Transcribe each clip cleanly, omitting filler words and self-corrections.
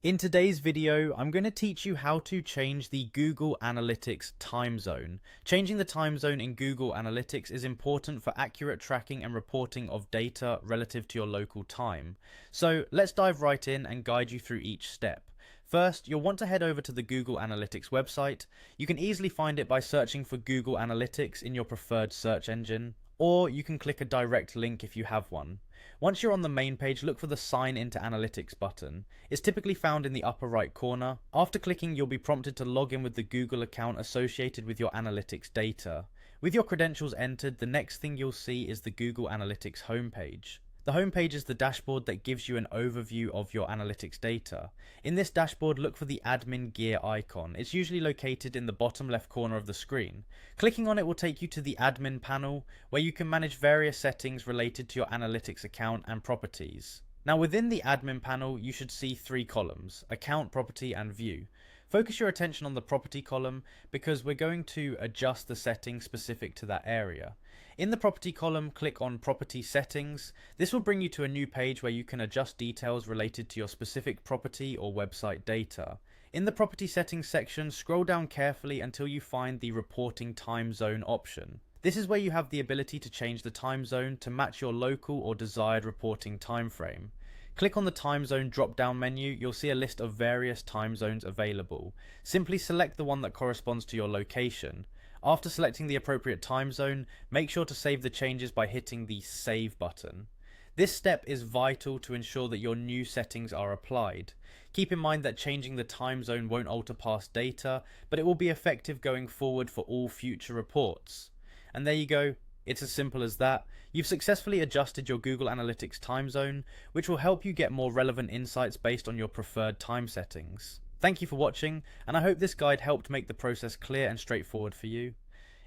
In today's video, I'm going to teach you how to change the Google Analytics time zone. Changing the time zone in Google Analytics is important for accurate tracking and reporting of data relative to your local time. So let's dive right in and guide you through each step. First, you'll want to head over to the Google Analytics website. You can easily find it by searching for Google Analytics in your preferred search engine, or you can click a direct link if you have one. Once you're on the main page, look for the Sign into Analytics button. It's typically found in the upper right corner. After clicking, you'll be prompted to log in with the Google account associated with your analytics data. With your credentials entered, the next thing you'll see is the Google Analytics homepage. The homepage is the dashboard that gives you an overview of your analytics data. In this dashboard, look for the admin gear icon. It's usually located in the bottom left corner of the screen. Clicking on it will take you to the admin panel, where you can manage various settings related to your analytics account and properties. Now within the admin panel, you should see three columns: account, property, and view. Focus your attention on the property column because we're going to adjust the settings specific to that area. In the property column, click on Property Settings. This will bring you to a new page where you can adjust details related to your specific property or website data. In the Property Settings section, scroll down carefully until you find the Reporting Time Zone option. This is where you have the ability to change the time zone to match your local or desired reporting time frame. Click on the time zone drop down menu. You'll see a list of various time zones available. Simply select the one that corresponds to your location. After selecting the appropriate time zone, make sure to save the changes by hitting the Save button. This step is vital to ensure that your new settings are applied. Keep in mind that changing the time zone won't alter past data, but it will be effective going forward for all future reports. And there you go. It's as simple as that. You've successfully adjusted your Google Analytics time zone, which will help you get more relevant insights based on your preferred time settings. Thank you for watching, and I hope this guide helped make the process clear and straightforward for you.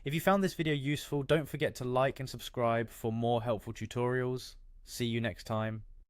If you found this video useful, don't forget to like and subscribe for more helpful tutorials. See you next time.